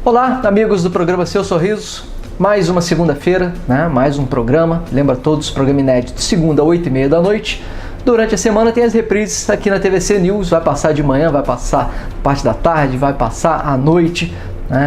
Olá, amigos do programa Seu Sorriso. Mais uma segunda-feira, né? Mais um programa. Lembra todos, programa inédito, segunda, 8h30 da noite. Durante a semana tem as reprises aqui na TVC News. Vai passar de manhã, vai passar parte da tarde, vai passar à noite.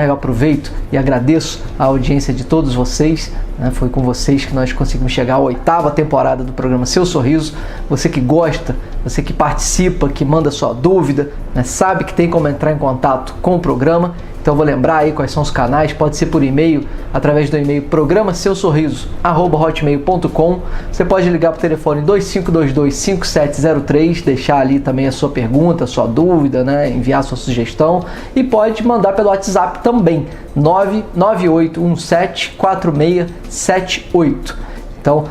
Eu aproveito e agradeço a audiência de todos vocês. Foi com vocês que nós conseguimos chegar à 8ª temporada do programa Seu Sorriso. Você que gosta, você que participa, que manda sua dúvida, sabe que tem como entrar em contato com o programa. Então vou lembrar aí quais são os canais, pode ser por e-mail, através do e-mail programaSeuSorriso@hotmail.com. Você pode ligar para o telefone 2522-5703, deixar ali também a sua pergunta, a sua dúvida, enviar a sua sugestão, e pode mandar pelo WhatsApp também, 998174678. Então,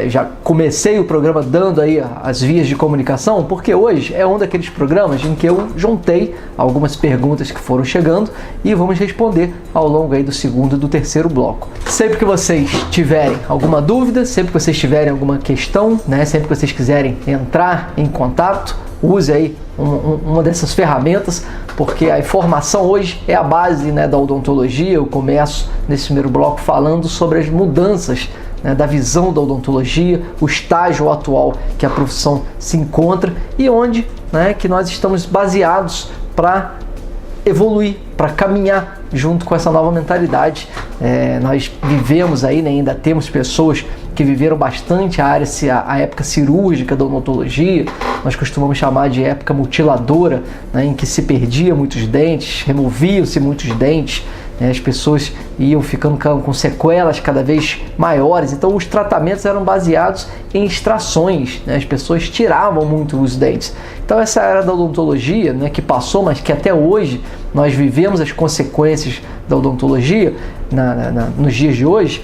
já comecei o programa dando aí as vias de comunicação, porque hoje é um daqueles programas em que eu juntei algumas perguntas que foram chegando e vamos responder ao longo aí do segundo e do terceiro bloco. Sempre que vocês tiverem alguma dúvida, sempre que vocês tiverem alguma questão, sempre que vocês quiserem entrar em contato, use aí uma dessas ferramentas, porque a informação hoje é a base da odontologia. Eu começo nesse primeiro bloco falando sobre as mudanças da visão da odontologia, o estágio atual que a profissão se encontra e onde que nós estamos baseados para evoluir, para caminhar junto com essa nova mentalidade. Nós vivemos aí, ainda temos pessoas que viveram bastante a época cirúrgica da odontologia. Nós costumamos chamar de época mutiladora, em que se perdia muitos dentes, removiam-se muitos dentes. As pessoas iam ficando com sequelas cada vez maiores, então os tratamentos eram baseados em extrações, as pessoas tiravam muito os dentes. Então essa era da odontologia que passou, mas que até hoje nós vivemos as consequências da odontologia nos dias de hoje,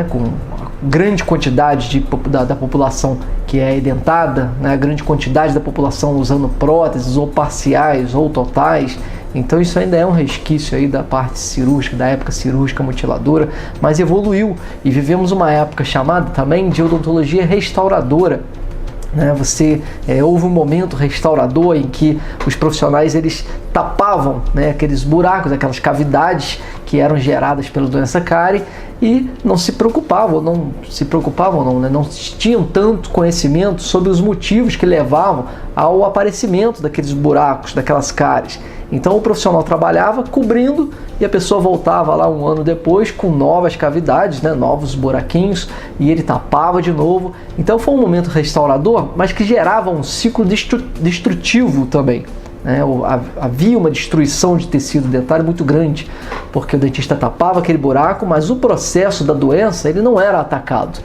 com grande quantidade da população que é edentada, a grande quantidade da população usando próteses ou parciais ou totais. Então isso ainda é um resquício aí da parte cirúrgica, da época cirúrgica mutiladora, mas evoluiu e vivemos uma época chamada também de odontologia restauradora. Houve um momento restaurador em que os profissionais eles tapavam aqueles buracos, aquelas cavidades que eram geradas pela doença cárie e não tinham tanto conhecimento sobre os motivos que levavam ao aparecimento daqueles buracos, daquelas cáries. Então o profissional trabalhava cobrindo e a pessoa voltava lá um ano depois com novas cavidades, novos buraquinhos, e ele tapava de novo. Então foi um momento restaurador, mas que gerava um ciclo destrutivo também. Havia uma destruição de tecido dentário muito grande, porque o dentista tapava aquele buraco, mas o processo da doença ele não era atacado.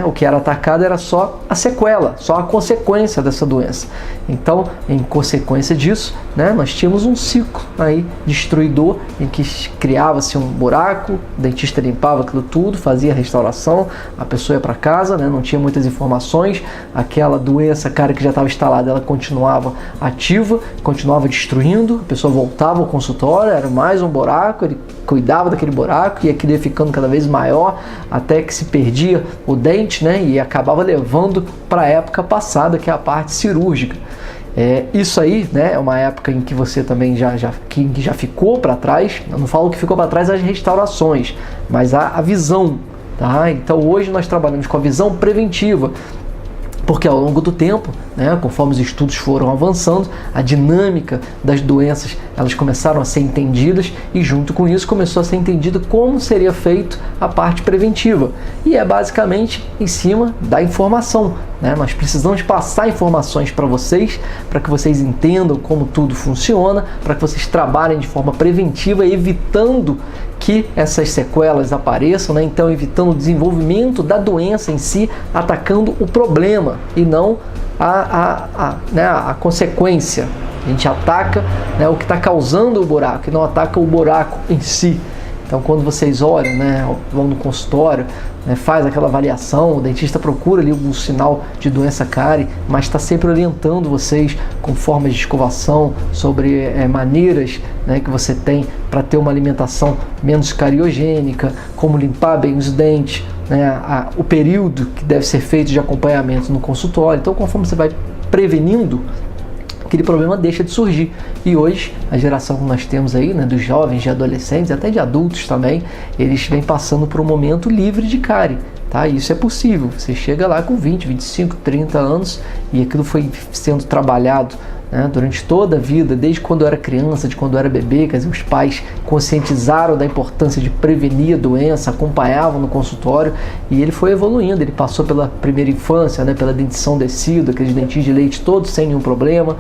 O que era atacado era só a sequela, só a consequência dessa doença. Então, em consequência disso, nós tínhamos um ciclo aí destruidor em que criava-se um buraco, o dentista limpava aquilo tudo, fazia a restauração, a pessoa ia para casa, não tinha muitas informações, aquela doença cárie que já estava instalada, ela continuava ativa, continuava destruindo, a pessoa voltava ao consultório, era mais um buraco, ele cuidava daquele buraco e aquilo ia ficando cada vez maior até que se perdia o dente, e acabava levando para a época passada, que é a parte cirúrgica. Isso aí é uma época em que você também já ficou para trás. Eu não falo que ficou para trás as restaurações, mas a visão. Então hoje nós trabalhamos com a visão preventiva, porque ao longo do tempo, conforme os estudos foram avançando, a dinâmica das doenças elas começaram a ser entendidas e junto com isso começou a ser entendido como seria feito a parte preventiva. E é basicamente em cima da informação. Nós precisamos passar informações para vocês, para que vocês entendam como tudo funciona, para que vocês trabalhem de forma preventiva, evitando que essas sequelas apareçam, então evitando o desenvolvimento da doença em si, atacando o problema e não a consequência. A gente ataca o que está causando o buraco e não ataca o buraco em si. Então quando vocês olham, vão no consultório, faz aquela avaliação, o dentista procura ali um sinal de doença cárie, mas está sempre orientando vocês com formas de escovação, sobre maneiras que você tem para ter uma alimentação menos cariogênica, como limpar bem os dentes, o período que deve ser feito de acompanhamento no consultório. Então conforme você vai prevenindo, aquele problema deixa de surgir. E hoje, a geração que nós temos aí, né, dos jovens, de adolescentes, até de adultos também, eles vêm passando por um momento livre de cárie. Tá? Isso é possível. Você chega lá com 20, 25, 30 anos e aquilo foi sendo trabalhado, né, durante toda a vida, desde quando eu era criança, de quando eu era bebê, quer dizer, os pais conscientizaram da importância de prevenir a doença, acompanhavam no consultório e ele foi evoluindo. Ele passou pela primeira infância, né, pela dentição decida, aqueles dentinhos de leite todos sem nenhum problema,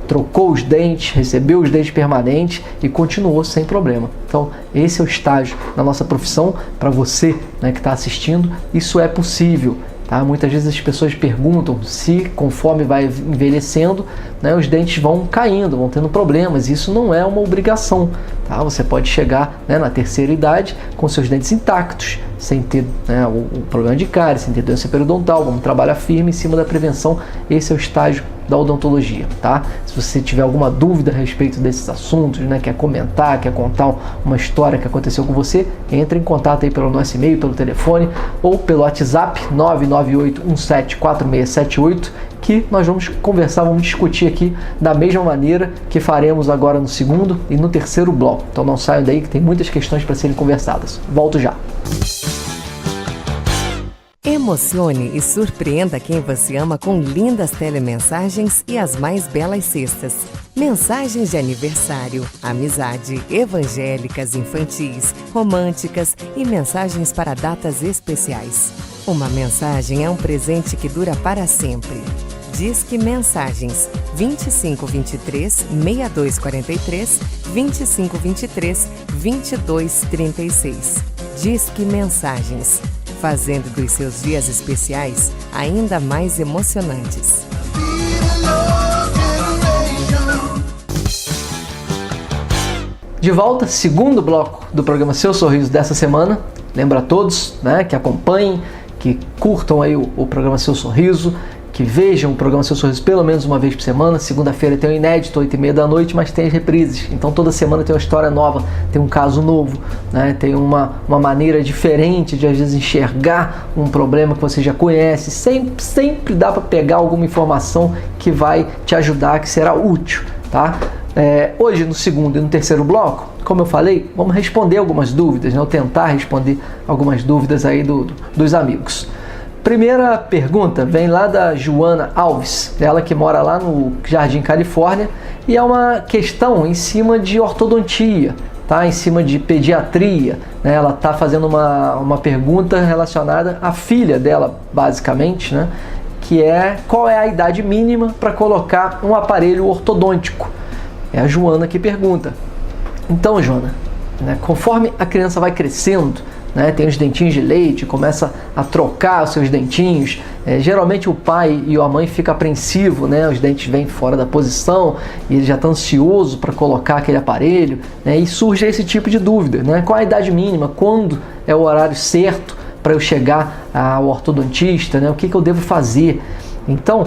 trocou os dentes, recebeu os dentes permanentes e continuou sem problema. Então, esse é o estágio da nossa profissão. Para você, né, que está assistindo, isso é possível. Tá? Muitas vezes as pessoas perguntam se, conforme vai envelhecendo, né, os dentes vão caindo, vão tendo problemas. Isso não é uma obrigação. Tá? Você pode chegar, né, na terceira idade com seus dentes intactos, sem ter, né, o problema de cárie, sem ter doença periodontal. Vamos trabalhar firme em cima da prevenção. Esse é o estágio da odontologia. Tá? Se você tiver alguma dúvida a respeito desses assuntos, né, quer comentar, quer contar uma história que aconteceu com você, entre em contato aí pelo nosso e-mail, pelo telefone ou pelo WhatsApp 998174678, que nós vamos conversar, vamos discutir aqui da mesma maneira que faremos agora no segundo e no terceiro bloco. Então não saiam daí que tem muitas questões para serem conversadas. Volto já. Emocione e surpreenda quem você ama com lindas telemensagens e as mais belas cestas. Mensagens de aniversário, amizade, evangélicas, infantis, românticas e mensagens para datas especiais. Uma mensagem é um presente que dura para sempre. Disque Mensagens 2523 6243 2523 2236. Disque Mensagens, fazendo dos seus dias especiais ainda mais emocionantes. De volta, segundo bloco do programa Seu Sorriso dessa semana. Lembra a todos, né, que acompanhem, que curtam aí o programa Seu Sorriso, que vejam o programa Seu Sorriso pelo menos uma vez por semana. Segunda-feira tem o inédito, 8h30 da noite, mas tem as reprises. Então toda semana tem uma história nova, tem um caso novo, né? Tem uma maneira diferente de às vezes enxergar um problema que você já conhece. Sempre dá para pegar alguma informação que vai te ajudar, que será útil, tá? Hoje no segundo e no terceiro bloco, como eu falei, vamos responder algumas dúvidas, né? Ou tentar responder algumas dúvidas aí dos amigos. Primeira pergunta vem lá da Joana Alves, ela que mora lá no Jardim Califórnia, e é uma questão em cima de ortodontia, tá? Em cima de pediatria, né? Ela está fazendo uma pergunta relacionada à filha dela, basicamente, né? Que é qual é a idade mínima para colocar um aparelho ortodôntico. É a Joana que pergunta. Então, Joana, né, conforme a criança vai crescendo, né, tem os dentinhos de leite, começa a trocar os seus dentinhos, geralmente o pai e a mãe ficam apreensivos, né, os dentes vêm fora da posição e ele já está ansioso para colocar aquele aparelho, né, e surge esse tipo de dúvida, né, qual a idade mínima, quando é o horário certo para eu chegar ao ortodontista, né, o que eu devo fazer. Então,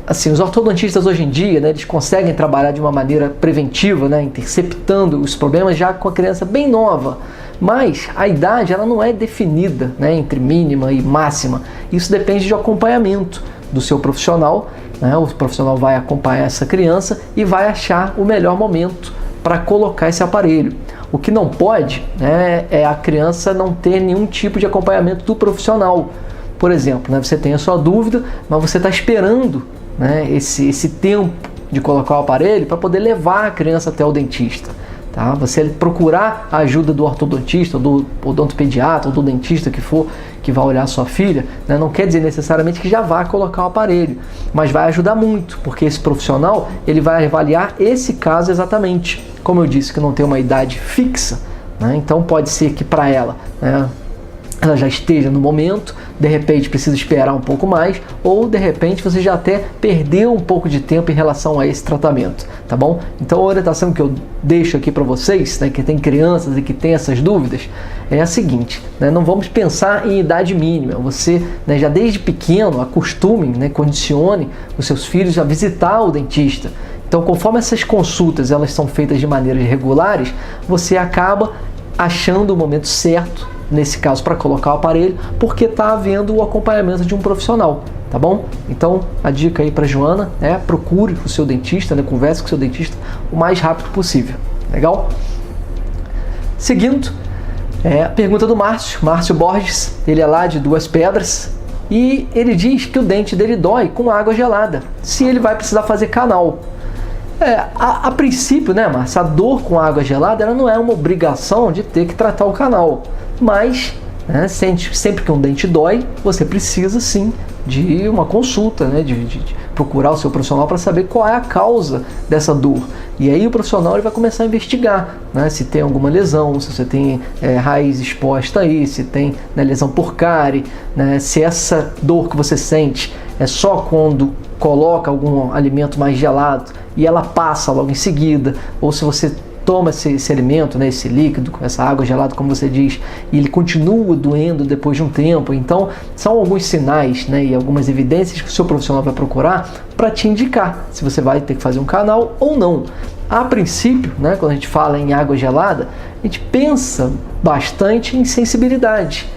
assim, os ortodontistas hoje em dia, né, eles conseguem trabalhar de uma maneira preventiva, né, interceptando os problemas já com a criança bem nova. Mas a idade ela não é definida, né, entre mínima e máxima. Isso depende de acompanhamento do seu profissional, né? O profissional vai acompanhar essa criança e vai achar o melhor momento para colocar esse aparelho. O que não pode, né, é a criança não ter nenhum tipo de acompanhamento do profissional. Por exemplo, né, você tem a sua dúvida, mas você está esperando, né, esse tempo de colocar o aparelho para poder levar a criança até o dentista. Tá? Você procurar a ajuda do ortodontista, do odontopediatra, ou do dentista que for, que vai olhar a sua filha, né? Não quer dizer necessariamente que já vá colocar o aparelho, mas vai ajudar muito, porque esse profissional ele vai avaliar esse caso exatamente. Como eu disse, que não tem uma idade fixa, né? Então pode ser que para ela, né, ela já esteja no momento, de repente precisa esperar um pouco mais, ou de repente você já até perdeu um pouco de tempo em relação a esse tratamento, tá bom? Então a orientação que eu deixo aqui para vocês, né, que tem crianças e que tem essas dúvidas, é a seguinte, né, não vamos pensar em idade mínima. Você, né, já desde pequeno acostume, né, condicione os seus filhos a visitar o dentista. Então, conforme essas consultas elas são feitas de maneiras regulares, você acaba achando o momento certo nesse caso, para colocar o aparelho, porque está havendo o acompanhamento de um profissional, tá bom? Então, a dica aí para Joana é procure o seu dentista, né? Converse com o seu dentista o mais rápido possível, legal? Seguindo, a pergunta do Márcio Borges, ele é lá de Duas Pedras, e ele diz que o dente dele dói com água gelada, se ele vai precisar fazer canal. A princípio, né, Márcio, a dor com água gelada ela não é uma obrigação de ter que tratar o canal, mas né, sempre que um dente dói, você precisa sim de uma consulta, né, de procurar o seu profissional para saber qual é a causa dessa dor. E aí o profissional ele vai começar a investigar, né, se tem alguma lesão, se você tem raiz exposta aí, se tem, né, lesão por cárie, né, se essa dor que você sente é só quando coloca algum alimento mais gelado e ela passa logo em seguida, ou se você toma esse alimento, né, esse líquido, essa água gelada, como você diz, e ele continua doendo depois de um tempo. Então, são alguns sinais, né, e algumas evidências que o seu profissional vai procurar para te indicar se você vai ter que fazer um canal ou não. A princípio, né, quando a gente fala em água gelada, a gente pensa bastante em sensibilidade.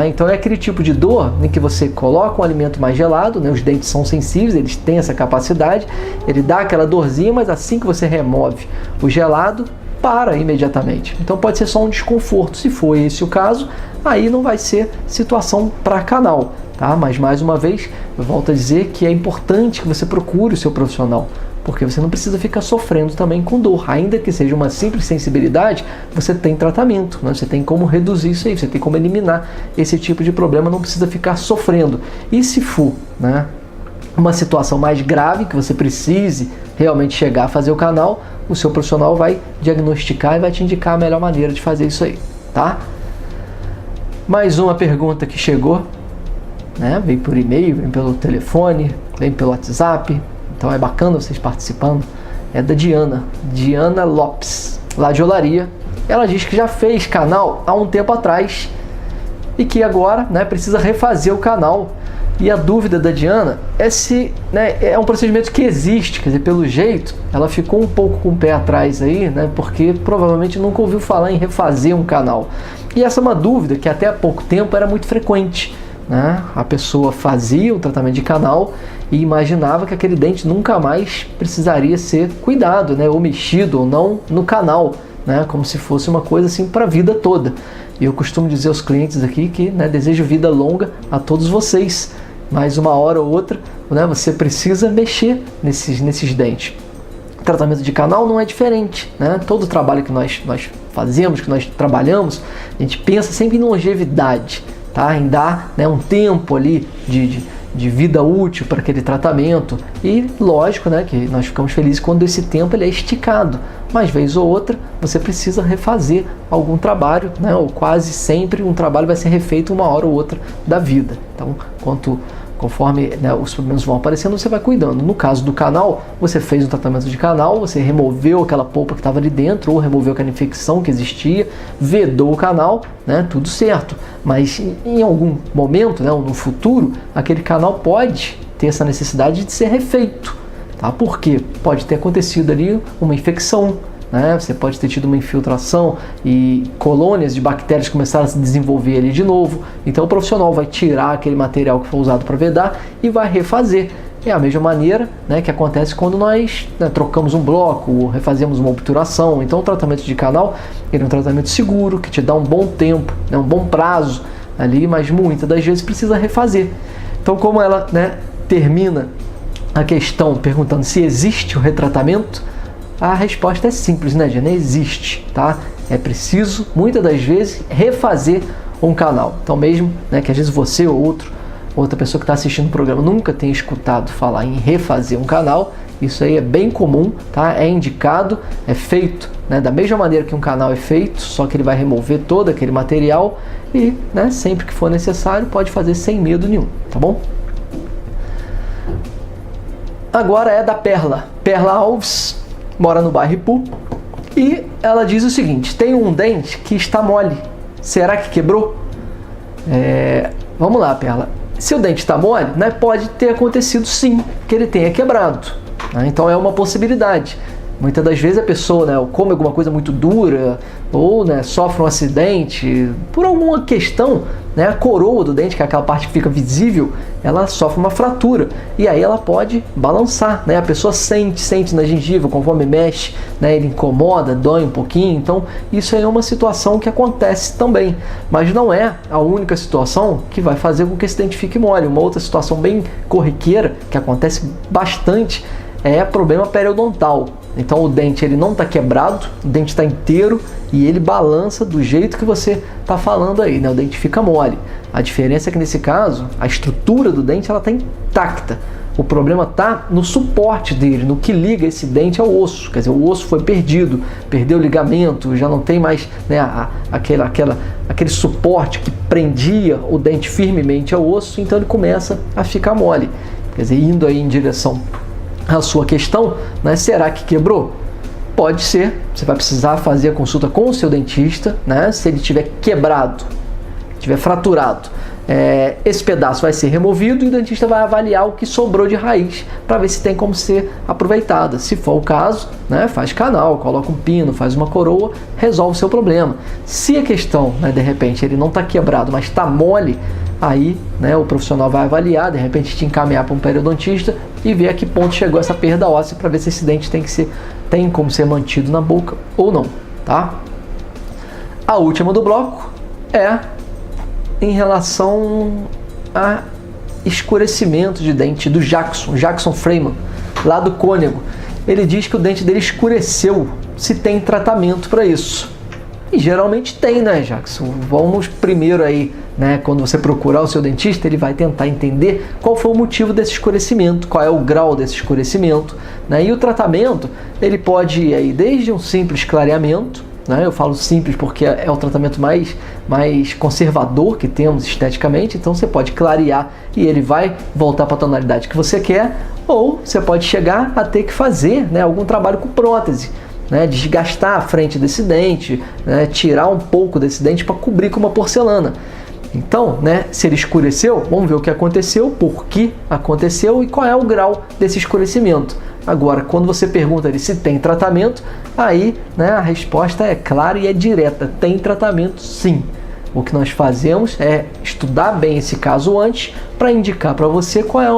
Então é aquele tipo de dor em que você coloca um alimento mais gelado, né? Os dentes são sensíveis, eles têm essa capacidade, ele dá aquela dorzinha, mas assim que você remove o gelado, para imediatamente. Então pode ser só um desconforto. Se for esse o caso, aí não vai ser situação para canal, tá? Mas mais uma vez, eu volto a dizer que é importante que você procure o seu profissional, porque você não precisa ficar sofrendo também com dor. Ainda que seja uma simples sensibilidade, você tem tratamento, né? Você tem como reduzir isso aí, você tem como eliminar esse tipo de problema, não precisa ficar sofrendo. E se for, né, uma situação mais grave, que você precise realmente chegar a fazer o canal, o seu profissional vai diagnosticar e vai te indicar a melhor maneira de fazer isso aí, tá? Mais uma pergunta que chegou, né? Vem por e-mail, vem pelo telefone, vem pelo WhatsApp. Então é bacana vocês participando. É da Diana Lopes, lá de Olaria. Ela diz que já fez canal há um tempo atrás e que agora, né, precisa refazer o canal. E a dúvida da Diana é se, né, é um procedimento que existe, quer dizer, pelo jeito, ela ficou um pouco com o pé atrás aí, né, porque provavelmente nunca ouviu falar em refazer um canal. E essa é uma dúvida que até há pouco tempo era muito frequente, né? A pessoa fazia o tratamento de canal e imaginava que aquele dente nunca mais precisaria ser cuidado, né, ou mexido ou não no canal, né, como se fosse uma coisa assim para a vida toda. E eu costumo dizer aos clientes aqui que, né, desejo vida longa a todos vocês, mas uma hora ou outra, né, você precisa mexer nesses dentes. O tratamento de canal não é diferente, né? Todo o trabalho que nós fazemos, que nós trabalhamos, a gente pensa sempre em longevidade, tá? Em dar, né, um tempo ali de vida útil para aquele tratamento. E lógico, né, que nós ficamos felizes quando esse tempo ele é esticado, mas vez ou outra você precisa refazer algum trabalho, né, ou quase sempre um trabalho vai ser refeito uma hora ou outra da vida. Então, conforme, né, os problemas vão aparecendo, você vai cuidando. No caso do canal, você fez um tratamento de canal, você removeu aquela polpa que estava ali dentro, ou removeu aquela infecção que existia, vedou o canal, né, tudo certo. Mas em algum momento, né, no futuro, aquele canal pode ter essa necessidade de ser refeito. Tá? Por quê? Pode ter acontecido ali uma infecção, né? Você pode ter tido uma infiltração e colônias de bactérias começaram a se desenvolver ali de novo. Então o profissional vai tirar aquele material que foi usado para vedar e vai refazer. É a mesma maneira, né, que acontece quando nós, né, trocamos um bloco ou refazemos uma obturação. Então o tratamento de canal ele é um tratamento seguro, que te dá um bom tempo, né, um bom prazo ali, mas muitas das vezes precisa refazer. Então como ela, né, termina a questão perguntando se existe o retratamento, a resposta é simples, né, Diana? Existe, tá? É preciso, muitas das vezes, refazer um canal. Então mesmo, né, que às vezes você ou outra pessoa que está assistindo o programa nunca tenha escutado falar em refazer um canal, isso aí é bem comum, tá? É indicado, é feito, né, da mesma maneira que um canal é feito, só que ele vai remover todo aquele material e, né, sempre que for necessário, pode fazer sem medo nenhum, tá bom? Agora é da Perla Alves, mora no bairro Ipu, e ela diz o seguinte: tem um dente que está mole, será que quebrou? Vamos lá, Perla, se o dente está mole, né, pode ter acontecido sim que ele tenha quebrado, né? Então é uma possibilidade, Muitas das vezes a pessoa, né, come alguma coisa muito dura ou, né, sofre um acidente, por alguma questão, né, a coroa do dente, que é aquela parte que fica visível, ela sofre uma fratura e aí ela pode balançar, né? A pessoa sente na gengiva, conforme mexe, né, ele incomoda, dói um pouquinho. Então isso aí é uma situação que acontece também, mas não é a única situação que vai fazer com que esse dente fique mole. Uma outra situação bem corriqueira, que acontece bastante, é problema periodontal. Então o dente ele não está quebrado, o dente está inteiro e ele balança do jeito que você está falando aí, né? O dente fica mole. A diferença é que nesse caso a estrutura do dente ela está intacta. O problema está no suporte dele, no que liga esse dente ao osso. Quer dizer, o osso foi perdido, perdeu o ligamento, já não tem mais, né, aquele suporte que prendia o dente firmemente ao osso, então ele começa a ficar mole. Quer dizer, indo aí em direção à sua questão, né, será que quebrou? Pode ser, você vai precisar fazer a consulta com o seu dentista, né, se ele tiver quebrado, tiver fraturado. Esse pedaço vai ser removido e o dentista vai avaliar o que sobrou de raiz para ver se tem como ser aproveitada. Se for o caso, né, faz canal, coloca um pino, faz uma coroa, resolve o seu problema. Se a questão, né, de repente, ele não está quebrado, mas está mole, aí, né, o profissional vai avaliar, de repente te encaminhar para um periodontista e ver a que ponto chegou essa perda óssea para ver se esse dente tem como ser mantido na boca ou não, tá? A última do bloco é em relação a escurecimento de dente do Jackson Freeman, lá do Cônego. Ele diz que o dente dele escureceu, se tem tratamento para isso. E geralmente tem, né, Jackson? Vamos primeiro aí, né, quando você procurar o seu dentista, ele vai tentar entender qual foi o motivo desse escurecimento, qual é o grau desse escurecimento, né? E o tratamento, ele pode ir aí desde um simples clareamento, né? Eu falo simples porque é o tratamento mais conservador que temos esteticamente, então você pode clarear e ele vai voltar para a tonalidade que você quer, ou você pode chegar a ter que fazer, né, algum trabalho com prótese, né, desgastar a frente desse dente, né, tirar um pouco desse dente para cobrir com uma porcelana. Então, né, se ele escureceu, vamos ver o que aconteceu, por que aconteceu e qual é o grau desse escurecimento. Agora, quando você pergunta ali se tem tratamento, aí, né, a resposta é clara e é direta. Tem tratamento, sim. O que nós fazemos é estudar bem esse caso antes para indicar para você qual é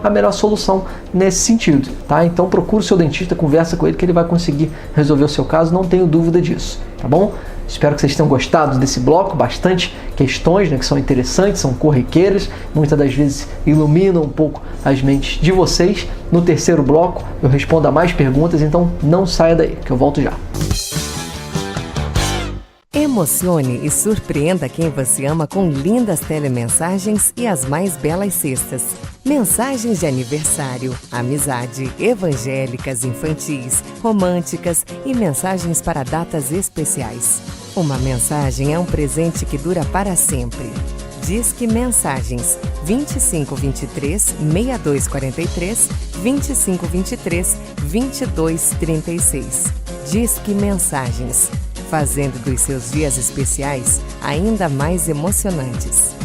a melhor solução nesse sentido, tá? Então procure o seu dentista, conversa com ele que ele vai conseguir resolver o seu caso, não tenho dúvida disso, tá bom? Espero que vocês tenham gostado desse bloco, bastante questões, né, que são interessantes, são corriqueiras, muitas das vezes iluminam um pouco as mentes de vocês. No terceiro bloco eu respondo a mais perguntas, então não saia daí, que eu volto já. Emocione e surpreenda quem você ama com lindas telemensagens e as mais belas cestas. Mensagens de aniversário, amizade, evangélicas, infantis, românticas e mensagens para datas especiais. Uma mensagem é um presente que dura para sempre. Disque Mensagens 2523 6243 2523 2236. Disque Mensagens, fazendo dos seus dias especiais ainda mais emocionantes.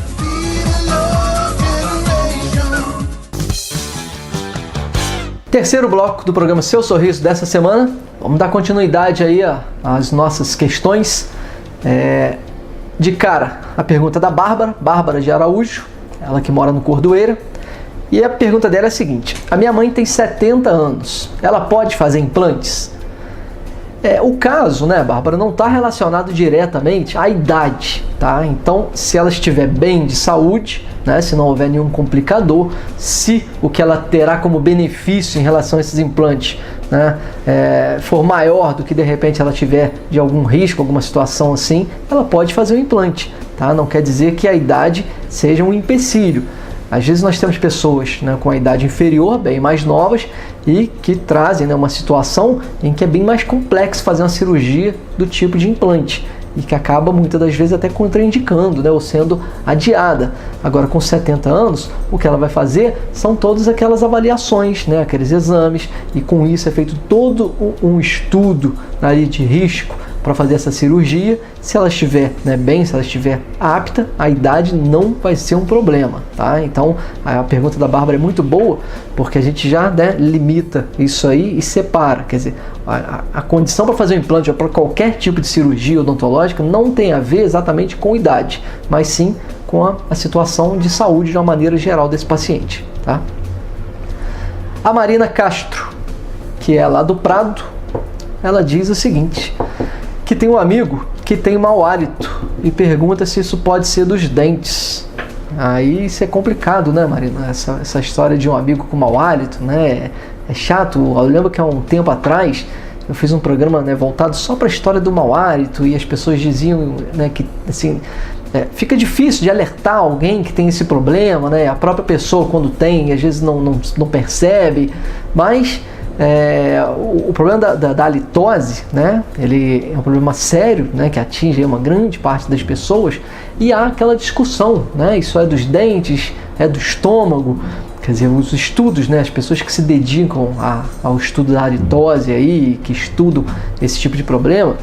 Terceiro bloco do programa Seu Sorriso dessa semana. Vamos dar continuidade aí às nossas questões. De cara, a pergunta da Bárbara de Araújo, ela que mora no Cordoeira. E a pergunta dela é a seguinte: a minha mãe tem 70 anos, ela pode fazer implantes? O caso, né, Bárbara, não está relacionado diretamente à idade, tá? Então, se ela estiver bem de saúde, né, se não houver nenhum complicador, se o que ela terá como benefício em relação a esses implantes, né, for maior do que de repente ela tiver de algum risco, alguma situação assim, ela pode fazer o implante, tá? Não quer dizer que a idade seja um empecilho. Às vezes nós temos pessoas, né, com a idade inferior, bem mais novas, e que trazem, né, uma situação em que é bem mais complexo fazer uma cirurgia do tipo de implante e que acaba muitas das vezes até contraindicando, né, ou sendo adiada. Agora, com 70 anos, o que ela vai fazer são todas aquelas avaliações, né, aqueles exames, e com isso é feito todo um estudo ali de risco para fazer essa cirurgia. Se ela estiver, né, bem, se ela estiver apta, a idade não vai ser um problema, tá? Então a pergunta da Bárbara é muito boa, porque a gente já, né, limita isso aí e separa. Quer dizer, a condição para fazer um implante ou para qualquer tipo de cirurgia odontológica não tem a ver exatamente com idade, mas sim com a situação de saúde de uma maneira geral desse paciente, tá? A Marina Castro, que é lá do Prado, ela diz o seguinte, que tem um amigo que tem mau hálito e pergunta se isso pode ser dos dentes. Aí isso é complicado, né, Marina? Essa história de um amigo com mau hálito, né? É chato. Eu lembro que há um tempo atrás eu fiz um programa, né, voltado só para a história do mau hálito e as pessoas diziam, né, que assim, fica difícil de alertar alguém que tem esse problema, né? A própria pessoa, quando tem, às vezes não percebe, mas o problema da halitose, né? Ele é um problema sério, né, que atinge uma grande parte das pessoas, e há aquela discussão, né? Isso é dos dentes, é do estômago. Quer dizer, os estudos, né, as pessoas que se dedicam ao estudo da halitose aí, que estudam esse tipo de problema,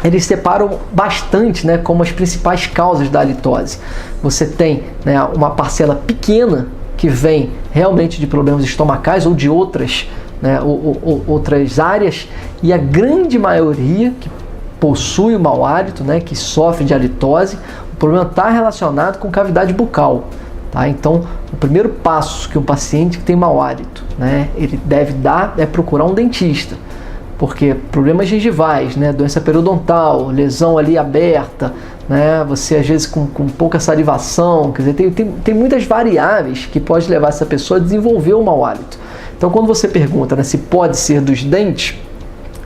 eles separam bastante, né, como as principais causas da halitose. Você tem, né, uma parcela pequena que vem realmente de problemas estomacais ou de outras, né, outras áreas, e a grande maioria que possui o mau hálito, né, que sofre de halitose, o problema está relacionado com cavidade bucal. Tá? Então, o primeiro passo que um paciente que tem mau hálito, né, ele deve dar é procurar um dentista. Porque problemas gengivais, né, doença periodontal, lesão ali aberta, né, você às vezes com pouca salivação, quer dizer, tem muitas variáveis que pode levar essa pessoa a desenvolver o mau hálito. Então, quando você pergunta, né, se pode ser dos dentes,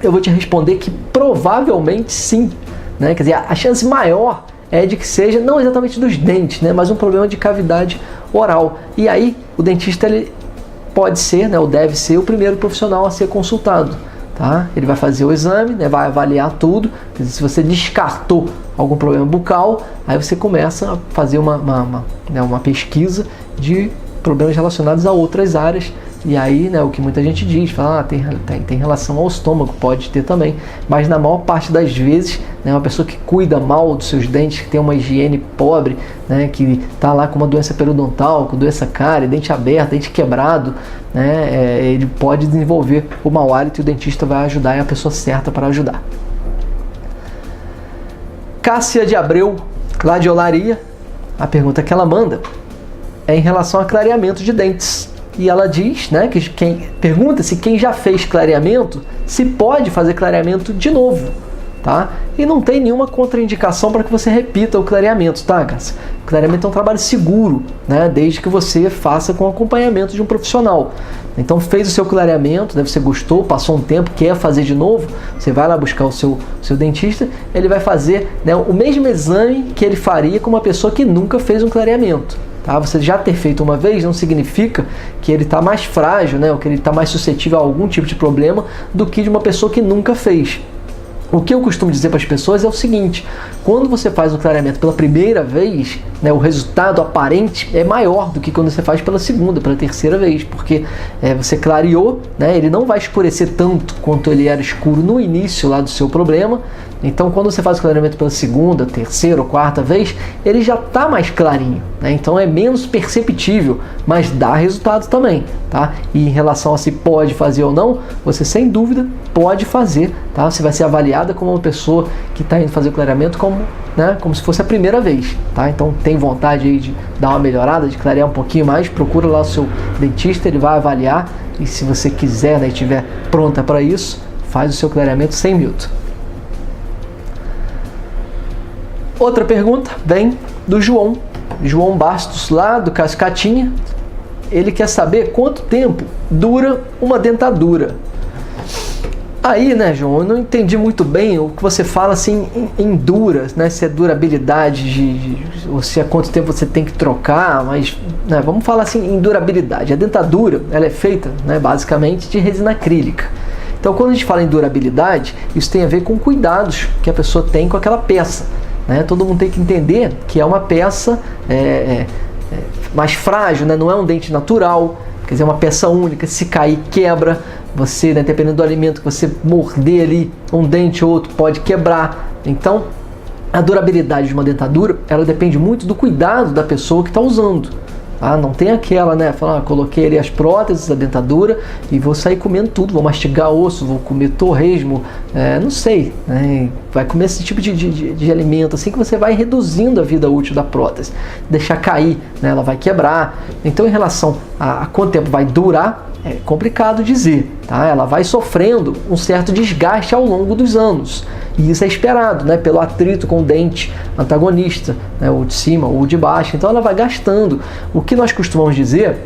eu vou te responder que provavelmente sim, né, quer dizer, a chance maior é de que seja não exatamente dos dentes, né, mas um problema de cavidade oral. E aí o dentista, ele pode ser, né, ou deve ser o primeiro profissional a ser consultado. Tá? Ele vai fazer o exame, né, vai avaliar tudo. Quer dizer, se você descartou algum problema bucal, aí você começa a fazer uma pesquisa de problemas relacionados a outras áreas. E aí, né, o que muita gente diz, fala, tem relação ao estômago, pode ter também. Mas na maior parte das vezes, né, uma pessoa que cuida mal dos seus dentes, que tem uma higiene pobre, né, que está lá com uma doença periodontal, com doença cárie, dente aberto, dente quebrado, né, ele pode desenvolver o mau hálito e o dentista vai ajudar, é a pessoa certa para ajudar. Cássia de Abreu, Gladiolaria, a pergunta que ela manda é em relação a clareamento de dentes. E ela diz, né, que pergunta se quem já fez clareamento, se pode fazer clareamento de novo, tá? E não tem nenhuma contraindicação para que você repita o clareamento, tá, Cássia? O clareamento é um trabalho seguro, né, desde que você faça com acompanhamento de um profissional. Então fez o seu clareamento, né, você gostou, passou um tempo, quer fazer de novo, você vai lá buscar o seu dentista, ele vai fazer, né, o mesmo exame que ele faria com uma pessoa que nunca fez um clareamento. Tá? Você já ter feito uma vez não significa que ele está mais frágil, né, ou que ele está mais suscetível a algum tipo de problema do que de uma pessoa que nunca fez. O que eu costumo dizer para as pessoas é o seguinte: quando você faz o clareamento pela primeira vez, né, o resultado aparente é maior do que quando você faz pela segunda, pela terceira vez, porque você clareou, né, ele não vai escurecer tanto quanto ele era escuro no início lá do seu problema. Então, quando você faz o clareamento pela segunda, terceira ou quarta vez, ele já está mais clarinho, né? Então é menos perceptível, mas dá resultado também, tá? E em relação a se pode fazer ou não, você sem dúvida pode fazer, tá? Você vai ser avaliada como uma pessoa que está indo fazer o clareamento como se fosse a primeira vez, tá? Então tem vontade aí de dar uma melhorada, de clarear um pouquinho mais, procura lá o seu dentista, ele vai avaliar, e se você quiser, né, e estiver pronta para isso, faz o seu clareamento sem Milton. Outra pergunta vem do João Bastos, lá do Cascatinha. Ele quer saber quanto tempo dura uma dentadura. Aí, né, João, eu não entendi muito bem o que você fala assim em dura, né? Se é durabilidade, ou se é quanto tempo você tem que trocar, mas, né, vamos falar assim em durabilidade. A dentadura, ela é feita, né, basicamente de resina acrílica. Então, quando a gente fala em durabilidade, isso tem a ver com cuidados que a pessoa tem com aquela peça. Né? Todo mundo tem que entender que é uma peça mais frágil, né? Não é um dente natural, quer dizer, é uma peça única, se cair quebra, você, né, dependendo do alimento que você morder ali, um dente ou outro pode quebrar. Então, a durabilidade de uma dentadura, ela depende muito do cuidado da pessoa que está usando. Não tem aquela, né? Falar, coloquei ali as próteses da dentadura e vou sair comendo tudo, vou mastigar osso, vou comer torresmo, não sei, né? Vai comer esse tipo de alimento, assim que você vai reduzindo a vida útil da prótese. Deixar cair, né? Ela vai quebrar. Então, em relação a quanto tempo vai durar, é complicado dizer, tá? Ela vai sofrendo um certo desgaste ao longo dos anos. E isso é esperado, né? Pelo atrito com o dente antagonista, né? Ou de cima ou de baixo. Então ela vai gastando. O que nós costumamos dizer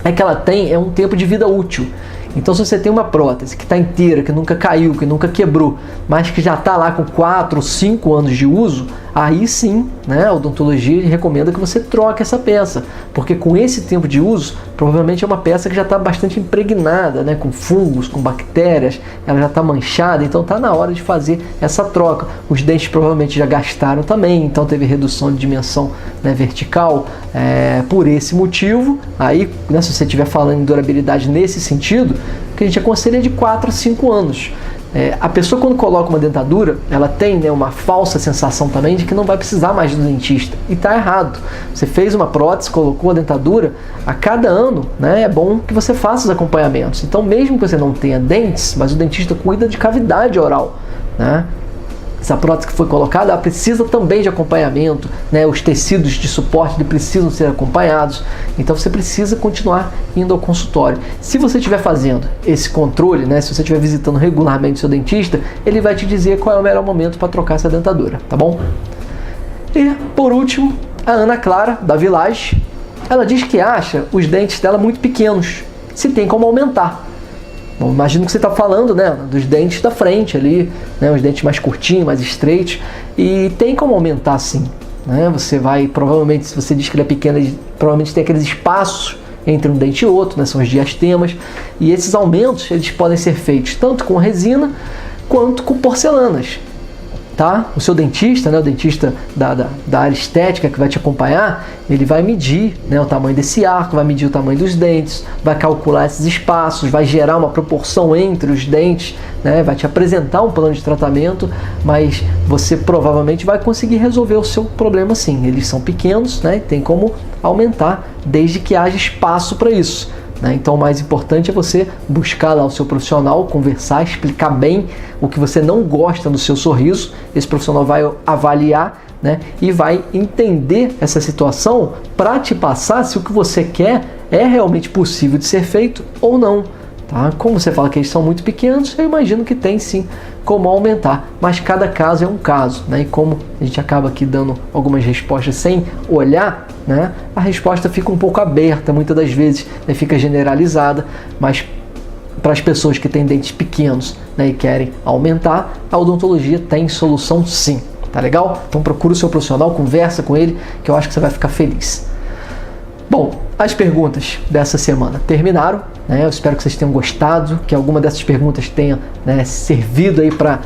é que ela tem um tempo de vida útil. Então, se você tem uma prótese que está inteira, que nunca caiu, que nunca quebrou, mas que já está lá com 4 ou 5 anos de uso, aí sim, né, a odontologia recomenda que você troque essa peça, porque com esse tempo de uso, provavelmente é uma peça que já está bastante impregnada, né, com fungos, com bactérias, ela já está manchada, então está na hora de fazer essa troca. Os dentes provavelmente já gastaram também, então teve redução de dimensão, né, vertical, por esse motivo. Aí, né, se você estiver falando em durabilidade nesse sentido, o que a gente aconselha é de 4 a 5 anos. A pessoa, quando coloca uma dentadura, ela tem, né, uma falsa sensação também de que não vai precisar mais do dentista. E está errado. Você fez uma prótese, colocou a dentadura, a cada ano, né, é bom que você faça os acompanhamentos. Então, mesmo que você não tenha dentes, mas o dentista cuida de cavidade oral, né? Essa prótese que foi colocada, ela precisa também de acompanhamento, né? Os tecidos de suporte precisam ser acompanhados, então você precisa continuar indo ao consultório. Se você estiver fazendo esse controle, né? Se você estiver visitando regularmente o seu dentista, ele vai te dizer qual é o melhor momento para trocar essa dentadura, tá bom? E, por último, a Ana Clara, da Village, ela diz que acha os dentes dela muito pequenos, se tem como aumentar. Bom, imagino que você está falando, né, dos dentes da frente ali, né, os dentes mais curtinhos, mais estreitos, e tem como aumentar sim, né? Você vai, provavelmente, se você diz que ele é pequeno, provavelmente tem aqueles espaços entre um dente e outro, né, são os diastemas, e esses aumentos eles podem ser feitos tanto com resina quanto com porcelanas. Tá? O seu dentista, né, o dentista da área estética que vai te acompanhar, ele vai medir, né, o tamanho desse arco, vai medir o tamanho dos dentes, vai calcular esses espaços, vai gerar uma proporção entre os dentes, né, vai te apresentar um plano de tratamento, mas você provavelmente vai conseguir resolver o seu problema sim. Eles são pequenos, né, tem como aumentar desde que haja espaço para isso. Então, o mais importante é você buscar lá o seu profissional, conversar, explicar bem o que você não gosta do seu sorriso. Esse profissional vai avaliar, né, e vai entender essa situação para te passar se o que você quer é realmente possível de ser feito ou não. Tá? Como você fala que eles são muito pequenos, eu imagino que tem sim como aumentar, mas cada caso é um caso, né? E como a gente acaba aqui dando algumas respostas sem olhar, né, a resposta fica um pouco aberta, muitas das vezes, né, fica generalizada, mas para as pessoas que têm dentes pequenos, né, e querem aumentar, a odontologia tem solução sim, tá legal? Então procura o seu profissional, conversa com ele, que eu acho que você vai ficar feliz. Bom, as perguntas dessa semana terminaram, né? Eu espero que vocês tenham gostado, que alguma dessas perguntas tenha, né, servido aí para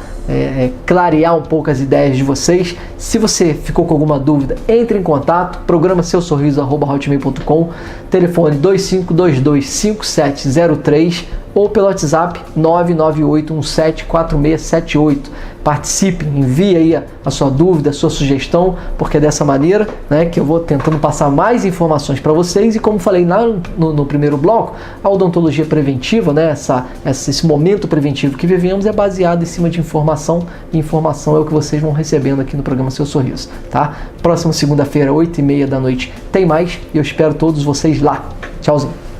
clarear um pouco as ideias de vocês. Se você ficou com alguma dúvida, entre em contato, programa seusorriso@hotmail.com, telefone 25225703 ou pelo WhatsApp 998174678. Participe, envie aí a sua dúvida, a sua sugestão, porque é dessa maneira, né, que eu vou tentando passar mais informações para vocês. E como falei lá no primeiro bloco, a odontologia preventiva, né, esse momento preventivo que vivemos é baseado em cima de informação, e informação é o que vocês vão recebendo aqui no programa Seu Sorriso, tá? Próxima segunda-feira, 8h30 da noite, tem mais, e eu espero todos vocês lá. Tchauzinho!